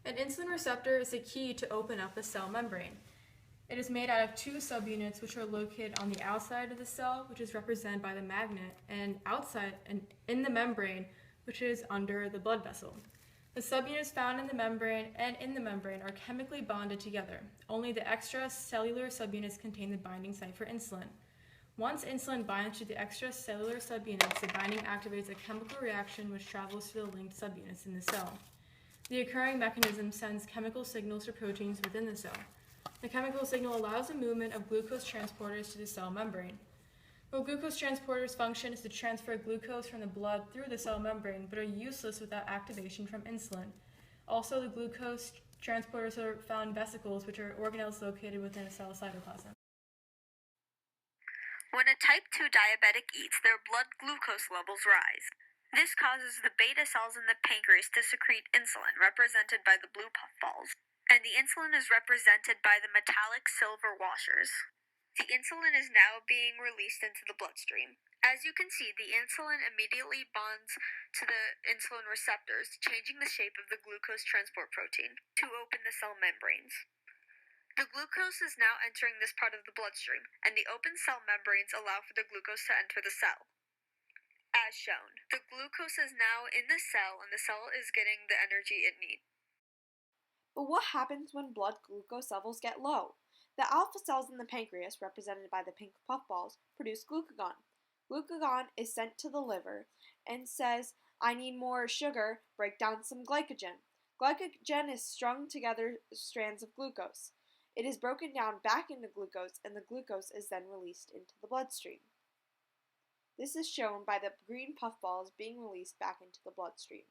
An insulin receptor is the key to open up the cell membrane. It is made out of two subunits which are located on the outside of the cell, which is represented by the magnet, and outside and in the membrane, which is under the blood vessel. The subunits found in the membrane and in the membrane are chemically bonded together. Only the extracellular subunits contain the binding site for insulin. Once insulin binds to the extracellular subunits, the binding activates a chemical reaction which travels to the linked subunits in the cell. The occurring mechanism sends chemical signals to proteins within the cell. The chemical signal allows the movement of glucose transporters to the cell membrane. Well, glucose transporters' function is to transfer glucose from the blood through the cell membrane, but are useless without activation from insulin. Also, the glucose transporters are found in vesicles, which are organelles located within a cell cytoplasm. When a type 2 diabetic eats, their blood glucose levels rise. This causes the beta cells in the pancreas to secrete insulin, represented by the blue puffballs, and the insulin is represented by the metallic silver washers. The insulin is now being released into the bloodstream. As you can see, the insulin immediately bonds to the insulin receptors, changing the shape of the glucose transport protein to open the cell membranes. The glucose is now entering this part of the bloodstream, and the open cell membranes allow for the glucose to enter the cell. As shown, the glucose is now in the cell, and the cell is getting the energy it needs. But what happens when blood glucose levels get low? The alpha cells in the pancreas, represented by the pink puffballs, produce glucagon. Glucagon is sent to the liver and says, I need more sugar, break down some glycogen. Glycogen is strung together strands of glucose. It is broken down back into glucose, and the glucose is then released into the bloodstream. This is shown by the green puffballs being released back into the bloodstream.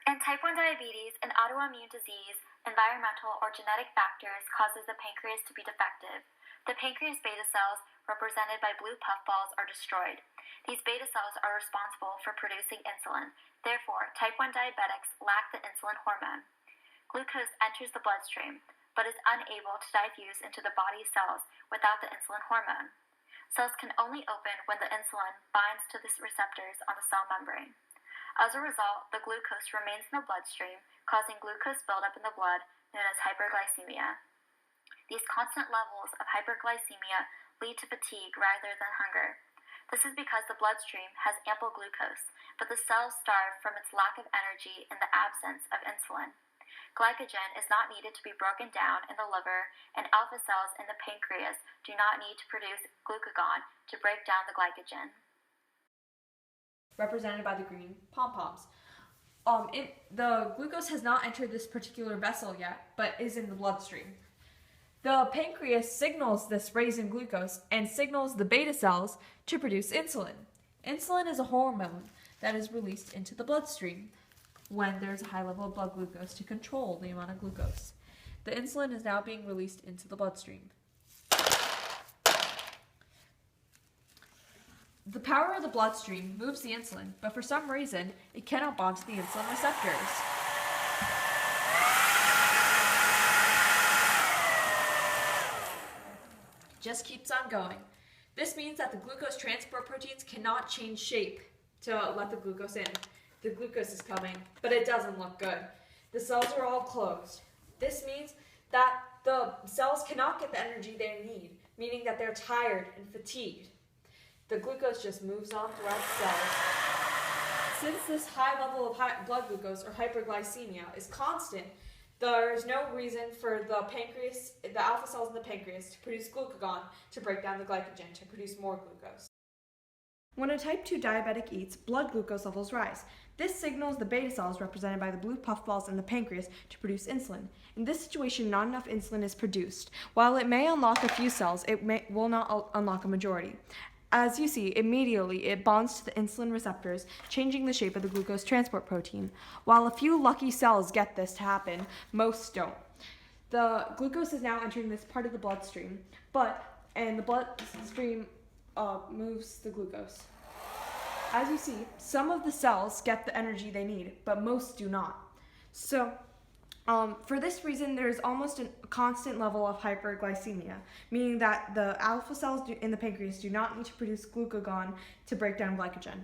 In type 1 diabetes, an autoimmune disease, environmental or genetic factors causes the pancreas to be defective. The pancreas beta cells, represented by blue puffballs, are destroyed. These beta cells are responsible for producing insulin. Therefore, type 1 diabetics lack the insulin hormone. Glucose enters the bloodstream, but is unable to diffuse into the body's cells without the insulin hormone. Cells can only open when the insulin binds to the receptors on the cell membrane. As a result, the glucose remains in the bloodstream, causing glucose buildup in the blood, known as hyperglycemia. These constant levels of hyperglycemia lead to fatigue rather than hunger. This is because the bloodstream has ample glucose, but the cells starve from its lack of energy in the absence of insulin. Glycogen is not needed to be broken down in the liver, and alpha cells in the pancreas do not need to produce glucagon to break down the glycogen. Represented by the green pom-poms. The glucose has not entered this particular vessel yet, but is in the bloodstream. The pancreas signals this raise in glucose and signals the beta cells to produce insulin. Insulin is a hormone that is released into the bloodstream when there's a high level of blood glucose to control the amount of glucose. The insulin is now being released into the bloodstream. The power of the bloodstream moves the insulin, but for some reason, it cannot bond to the insulin receptors. Just keeps on going. This means that the glucose transport proteins cannot change shape to let the glucose in. The glucose is coming, but it doesn't look good. The cells are all closed. This means that the cells cannot get the energy they need, meaning that they're tired and fatigued. The glucose just moves on throughout the cells. Since this high level of blood glucose, or hyperglycemia, is constant, there is no reason for the pancreas, the alpha cells in the pancreas, to produce glucagon to break down the glycogen to produce more glucose. When a type 2 diabetic eats, blood glucose levels rise. This signals the beta cells, represented by the blue puffballs in the pancreas, to produce insulin. In this situation, not enough insulin is produced. While it may unlock a few cells, it will not unlock a majority. As you see, immediately it bonds to the insulin receptors, changing the shape of the glucose transport protein. While a few lucky cells get this to happen, most don't. The glucose is now entering this part of the bloodstream, and the bloodstream moves the glucose. As you see, some of the cells get the energy they need, but most do not. So, for this reason, there is almost a constant level of hyperglycemia, meaning that the alpha cells in the pancreas do not need to produce glucagon to break down glycogen.